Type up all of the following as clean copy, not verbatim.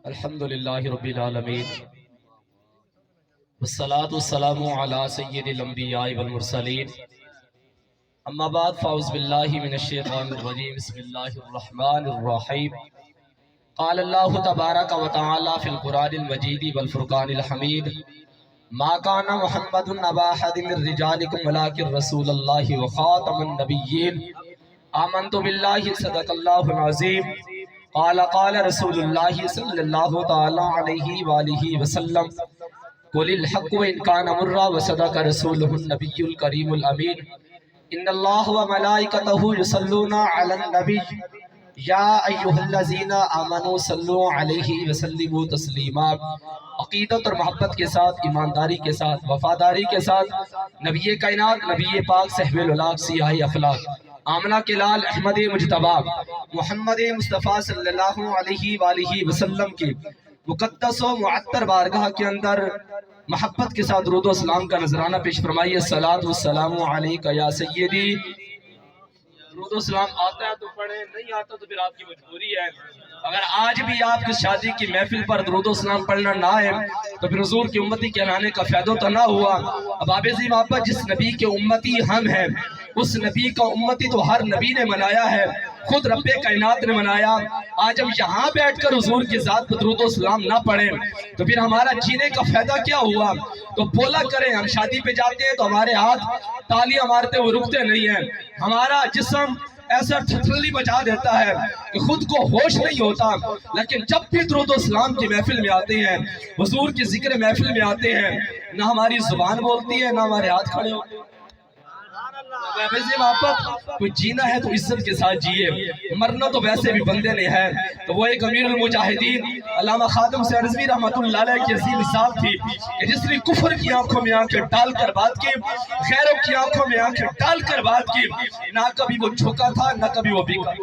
الحمدللہ رب العالمین والصلاة والسلام علی سید الانبیاء والمرسلین اما بعد فاعوذ باللہ من الشیطان الرجیم بسم اللہ الرحمن الرحیم قال اللہ تبارک و تعالی فی القرآن المجید والفرقان الحمید ما کان محمد ابا احد من رجالکم ولکن رسول اللہ وخاتم النبیین آمنت باللہ صدق اللہ العظیم قال رسول اللہ صلی اللہ تعالی علیہ وآلہ وسلم قل الحق وإن كان مرا وصدق رسوله النبي الكريم الأمين إن الله وملائكته يصلون على النبي يا أيها الذين آمنوا صلوا عليه وسلموا تسلیما۔ عقیدت اور محبت کے ساتھ، ایمانداری کے ساتھ، وفاداری کے ساتھ نبی کائنات، نبی پاک صاحب الاخلاق، سیاہ اخلاق، آمنہ کے لال احمد مجتبی محمد مصطفیٰ صلی اللہ علیہ وآلہ وسلم کی مقدس و معطر بارگاہ کے اندر محبت کے ساتھ درود و سلام کا نذرانہ پیش فرمائیے۔ الصلاۃ والسلام علیکہ یا سیدی۔ درود و سلام آتا ہے تو پڑھیں، نہیں آتا تو پھر آپ کی مجبوری ہے۔ اگر آج بھی آپ کی شادی کی محفل پر درود و سلام پڑھنا نہ ہے تو پھر حضور کی امتی کہلانے کا فائدہ تو نہ ہوا۔ اب آپ عزیز محبت، جس نبی کے امتی ہم ہیں، اس نبی کا امتی تو ہر نبی نے منایا ہے، خود رب کائنات نے منایا۔ آج ہم یہاں بیٹھ کر حضور کی ذات پر درود و سلام نہ پڑھیں تو پھر ہمارا جینے کا فائدہ کیا ہوا؟ تو بولا کریں، ہم شادی پہ جاتے ہیں تو ہمارے ہاتھ تالیاں مارتے ہوئے رکتے نہیں ہیں، ہمارا جسم ایسا ٹھٹھلی بجا دیتا ہے کہ خود کو ہوش نہیں ہوتا، لیکن جب بھی درود و سلام کی محفل میں آتے ہیں، حضور کی ذکر محفل میں آتے ہیں، نہ ہماری زبان بولتی ہے، نہ ہمارے ہاتھ کھڑے ہوتے ہیں۔ کوئی جینا ہے تو عزت کے ساتھ جیے، مرنا تو ویسے بھی بندے نے ہے۔ تو وہ ایک امیر المجاہدین علامہ خادم سے رضوی رحمت اللہ علیہ کی عظیم مثال تھی کہ جس نے کفر کی آنکھوں میں آنکھیں ڈال کر بات کی، غیروں کی آنکھوں میں آنکھیں ڈال کر بات کی، نہ کبھی وہ جھکا تھا نہ کبھی وہ بکا۔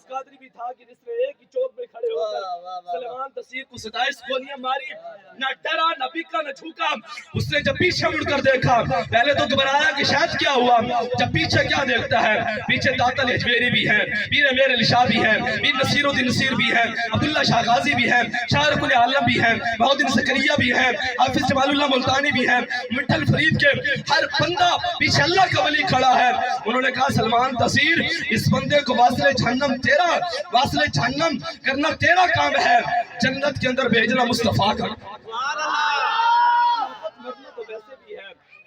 قادری بھی تھا کہ جس نے ایک ہی چوک میں کھڑے ہو کر سلیمان تصیر کو 27 گولیاں ماری، نہ ڈرا نہ بکا نہ جھکا۔ اس نے جب پیچھے مڑ کر دیکھا، پہلے تو گھبرایا کہ شاید کیا ہوا، جب پیچھے کیا دیکھتا ہے، پیچھے داتل اجمیری بھی ہے، میر امیر علی شاہ بھی ہے، میر نصیر الدین نصیر بھی ہے، عبداللہ شاہ غازی بھی ہے، شاہ رکن عالم بھی ہے، بہاؤالدین زکریا بھی ہے، حافظ جمال اللہ ملتانی بھی ہے، مٹھل فرید کے ہر بندہ پیچھے اللہ کا ولی کھڑا ہے۔ انہوں نے کہا سلمان تصیر، اس بندے کو واصل جہنم تیرا، واصل جہنم کرنا تیرا کام ہے، جنت کے اندر بھیجنا مصطفیٰ کا۔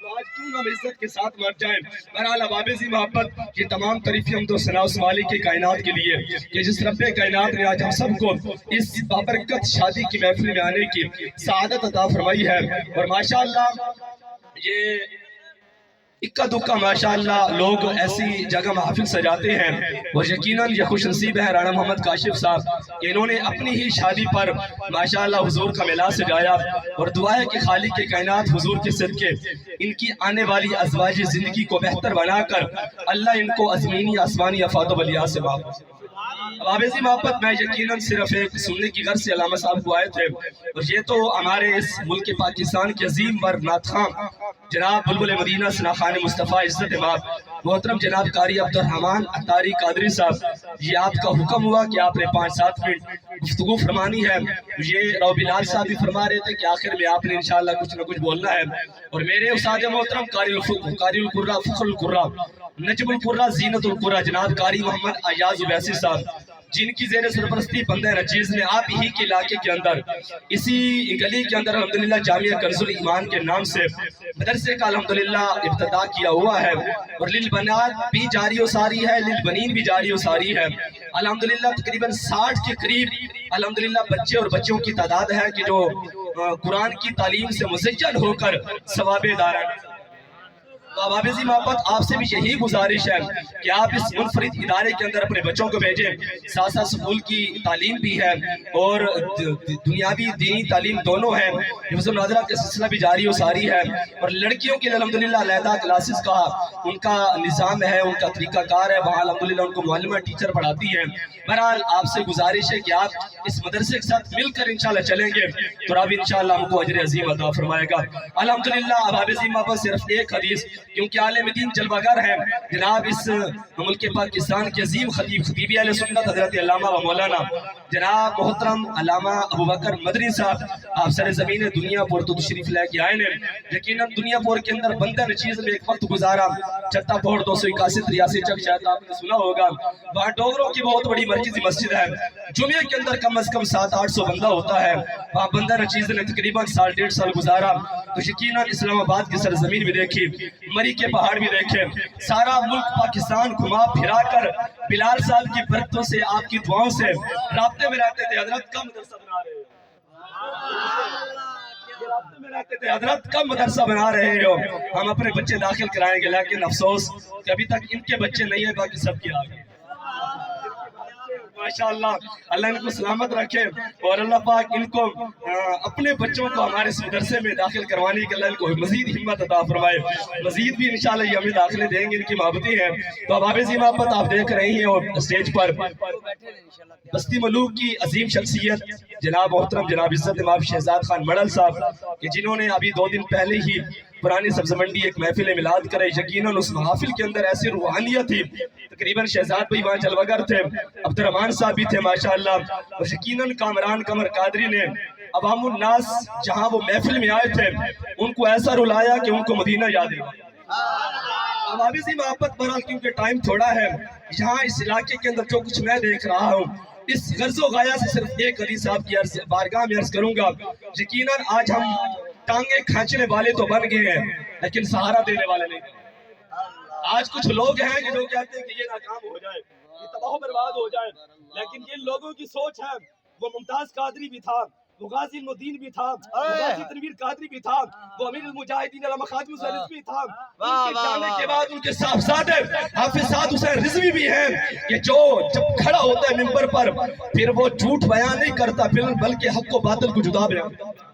آج کیوں ہم عزت کے ساتھ مر جائیں؟ بہرحال اب عزیز محبت، یہ تمام تعریفیں حمد و ثنا اس مالک کی کائنات کے لیے کہ جس رب کائنات نے آج ہم سب کو اس بابرکت شادی کی محفل میں آنے کی سعادت عطا فرمائی ہے۔ اور ماشاءاللہ یہ اکا دکا ماشاءاللہ لوگ ایسی جگہ محفل سجاتے ہیں، اور یقیناً یہ خوش نصیب ہے رانا محمد کاشف صاحب کہ انہوں نے اپنی ہی شادی پر ماشاءاللہ حضور کا میلاد سجایا، اور دعا ہے کہ خالق کائنات حضور کے صدقے ان کی آنے والی ازواجی زندگی کو بہتر بنا کر اللہ ان کو ازمینی آسمانی افات و بلیات سے واپس۔ اب عزیز محبت، میں یقیناً صرف ایک سننے کی غرض سے علامہ صاحب کو آئے تھے، اور یہ تو ہمارے اس ملک پاکستان کے عظیم نعت خواں جناب بلبل مدینہ ثنا خان مصطفیٰ عزت مآب محترم جناب قاری عبد الرحمن عطاری قادری صاحب، یہ آپ کا حکم ہوا کہ آپ نے 5-7 منٹ گفتگو فرمانی ہے۔ یہ رو بلال صاحب بھی فرما رہے تھے کہ آخر میں آپ نے انشاءاللہ کچھ نہ کچھ بولنا ہے، اور میرے استاد محترم قاری القرہ فخر القرہ نجم القرہ زینت القرہ جناب قاری محمد ایاز عبیسی صاحب، جن کی زیر سرپرستی بندہ نچیز نے آپ ہی کے علاقے کے اندر اسی گلی کے اندر الحمدللہ جامعہ کنز الایمان کے نام سے مدرسے کا الحمدللہ ابتدا کیا ہوا ہے، اور للبنات بھی جاری و ساری ہے، للبنین بھی جاری و ساری ہے۔ الحمدللہ تقریباً 60 کے قریب الحمدللہ بچے اور بچوں کی تعداد ہے کہ جو قرآن کی تعلیم سے مزین ہو کر ثواب دار ہیں۔ تو اب عزیز محبت، آپ سے بھی یہی گزارش ہے کہ آپ اس منفرد ادارے کے اندر اپنے بچوں کو بھیجیں، ساتھ ساتھ سکول کی تعلیم بھی ہے اور دنیاوی دینی تعلیم دونوں ہے، حفظ و ناظرہ کا سلسلہ بھی جاری و ساری ہے، اور لڑکیوں کے لیے الحمدللہ علیحدہ کلاسز کا ان کا نظام ہے، ان کا طریقہ کار ہے، وہاں الحمدللہ ان کو معلمہ ٹیچر پڑھاتی ہیں۔ بہرحال آپ سے گزارش ہے کہ آپ اس مدرسے کے ساتھ مل کر انشاءاللہ چلیں گے تو رب انشاءاللہ ہم کو اجر عظیم عطا فرمائے گا۔ الحمدللہ اب عزیز محبت، صرف ایک حدیث کیونکہ عالم دین جلوگر ہیں جناب اس ملک پاکستان کے عظیم خطیب خطیب اہل سنت حضرت علامہ و مولانا جناب محترم علامہ ابو بکر مدنی صاحب آپ سر زمین دنیا پور تو تشریف لے کے آئے نے یقیناً دنیا پور کے اندر بندہ نچیز میں ایک وقت گزارا چتہ پور 261 ریاسی چک شاید آپ نے سنا ہوگا وہاں ڈوگروں کی بہت بڑی مرکزی مسجد ہے جمعے کے اندر کم از کم 700-800 بندہ ہوتا ہے وہاں بندہ نچیز نے تقریباً 1.5 سال گزارا تو یقیناً اسلام آباد کی سرزمین بھی دیکھی مری کے پہاڑ بھی دیکھے سارا ملک پاکستان گھما پھرا کر بلال صاحب کی برکتوں سے آپ کی دعاؤں سے رابطے میں رہتے تھے حضرت کم مدرسہ بنا رہے رابطے میں رہتے تھے حضرت کم مدرسہ بنا رہے ہو ہم اپنے بچے داخل کرائیں گے لیکن افسوس کہ ابھی تک ان کے بچے نہیں ہیں باقی سب کی آگے ماشاءاللہ اللہ ان کو سلامت رکھے اور اللہ پاک ان کو اپنے بچوں کو ہمارے اس مدرسے میں داخل کروانے کے اللہ ان کو مزید ہمت عطا فرمائے مزید بھی انشاءاللہ یہ ہمیں داخلے دیں گے ان کی محبتیں ہیں تو اب حافظ محبت آپ دیکھ رہے ہیں اور اسٹیج پر بستی ملوک کی عظیم شخصیت جناب محترم جناب عزت امام شہزاد خان مڑل صاحب کہ جنہوں نے ابھی 2 دن پہلے ہی پرانی سبز منڈی ایک محفل میلاد کرے یقیناً اس محافل کے اندر ایسی روحانیت تھی تقریباً شہزاد بھائی وہاں جلوگر تھے عبد الرحمن صاحب بھی تھے ماشاءاللہ اور یقیناً کامران قمر قادری نے عوام الناس جہاں وہ محفل میں آئے تھے ان کو ایسا رلایا کہ ان کو مدینہ یاد رہا اب حافظ محبت برحال کیونکہ ٹائم تھوڑا ہے یہاں اس علاقے کے اندر جو کچھ میں دیکھ رہا ہوں اس غرض و غایہ سے صرف ایک حدیث صاحب کی بارگاہ میں عرض کروں گا یقیناً آج ہم ٹانگیں کھانچنے والے تو بن گئے ہیں لیکن سہارا دینے والے نہیں آج کچھ لوگ ہیں کہ جو کہتے ہیں کہ یہ ناکام ہو جائے یہ تباہ و برباد ہو جائے لیکن یہ لوگوں کی سوچ ہے وہ ممتاز قادری بھی تھا وہ غازی المدین بھی تھا وہ غازی تنویر قادری بھی تھا وہ امیر المجاہدین علامہ خادم حسین رضوی تھا ان کے جانے کے بعد ان کے صاحبزادے حافظ سعد حسین رضوی بھی ہیں کہ جو جب کھڑا ہوتا ہے منبر پر پھر وہ جھوٹ بیان نہیں کرتا بلکہ حق و باطل کو جدا بیان کرتا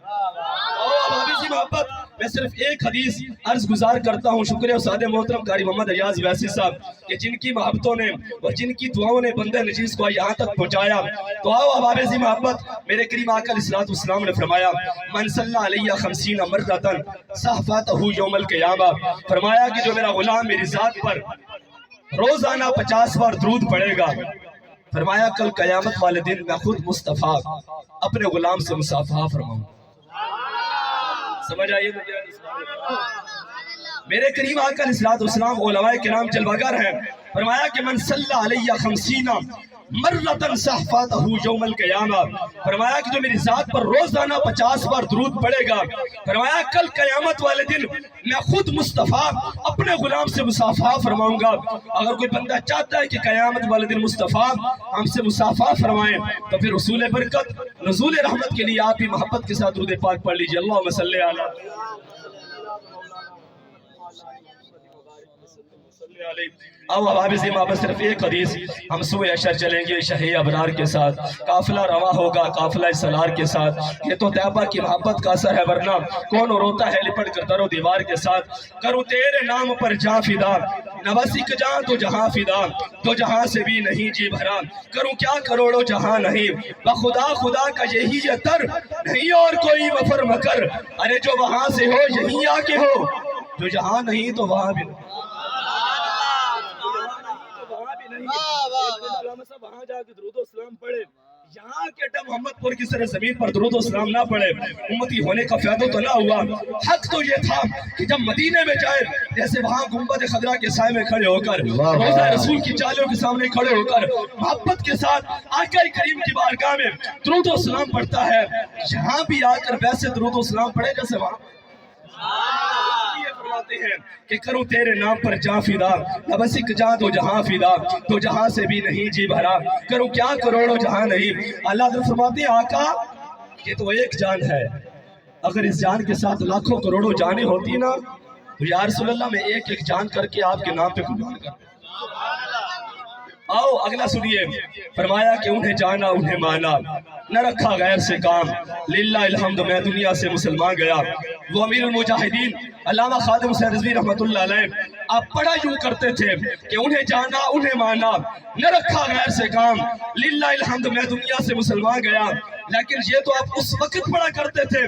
حافظ محبت میں صرف ایک حدیث عرض گزار کرتا ہوں شکریہ استاد محترم قاری محمد ایاز ویسی صاحب کہ جن کی محبتوں نے اور جن کی دعاؤں نے بندہ نجیز کو یہاں تک پہنچایا تو آؤ اب حافظ محبت میرے کریم آقا علیہ الصلوۃ والسلام نے فرمایا من صلی علیہ 50 مرتن صحفاتہ یوم القیامہ فرمایا کہ جو میرا غلام میری ذات پر روزانہ 50 بار درود پڑھے گا فرمایا کل قیامت والے دن میں خود مصطفیٰ اپنے غلام سے مصافحہ فرماؤں سمجھ آئیے میرے کریم آقا علیہ الصلوۃ والسلام علماء کرام جلوگر ہیں فرمایا کہ من صلی علیہ 50 مرتن صحفاتہ یوم القیامہ فرمایا کہ جو میری ذات پر روزانہ 50 بار درود پڑے گا فرمایا کل قیامت والے دن میں خود مصطفیٰ اپنے غلام سے مصافحہ فرماؤں گا اگر کوئی بندہ چاہتا ہے کہ قیامت والے دن مصطفیٰ ہم سے مصافحہ فرمائیں تو پھر رسول برکت نزول رحمت کے لیے آپ ہی محبت کے ساتھ درود پاک پڑھ لیجئے اللہم صلی علیہ اب حافظ محبت صرف ایک حدیث ہم سوئے اشر چلیں گے شہی ابرار کے ساتھ قافلہ روا ہوگا قافلہ سلار کے ساتھ یہ تو طیبہ کی محبت کا اثر ہے ورنہ کون روتا ہے لپٹ کر در و دیوار کے ساتھ کروں تیرے نام پر جاں فدا نواسی کا جاں تو جہاں فدا تو جہاں سے بھی نہیں جی بھرا کروں کیا کروڑوں جہاں نہیں بخدا خدا کا یہی تر نہیں اور کوئی مفر مکر ارے جو وہاں سے ہو یہیں آ کے ہو جو جہاں نہیں تو وہاں بھی وہاں جا کے درود و سلام پڑھے یہاں کے ٹب محمد پور کی سرزمین پر درود و سلام نہ پڑھے امتی ہونے کا فائدہ تو نہ ہوا حق تو یہ تھا کہ جب مدینے میں جائے جیسے وہاں گنبد خضرا کے سائے میں کھڑے ہو کر روضہ رسول کی چالیوں کے سامنے کھڑے ہو کر محبت کے ساتھ آقا کریم کی بارگاہ میں درود و سلام پڑھتا ہے یہاں بھی آ کر ویسے درود و سلام پڑھے جیسے وہاں ہیں کہ کروں تیرے نام پر جاں فدا نبسک جاں تو جہاں فدا تو جہاں سے بھی نہیں جی بھرا کروں کیا کروڑوں جہاں نہیں اللہ تعالیٰ فرماتے ہیں آقا یہ تو ایک جان ہے اگر اس جان کے ساتھ لاکھوں کروڑوں جانیں ہوتی نا تو یا رسول اللہ میں ایک ایک جان کر کے آپ کے نام پہ قربان کرتا آؤ اگلا سنیے فرمایا کہ انہیں جانا انہیں مانا نہ رکھا غیر سے کام للہ الحمد میں دنیا سے مسلمان گیا وہ امیر المجاہدین علامہ خادم حسین رضوی رحمت اللہ علیہ آپ پڑھا یوں کرتے تھے کہ انہیں جانا انہیں مانا نہ رکھا غیر سے کام للہ الحمد میں دنیا سے مسلمان گیا لیکن یہ تو آپ اس وقت پڑھا کرتے تھے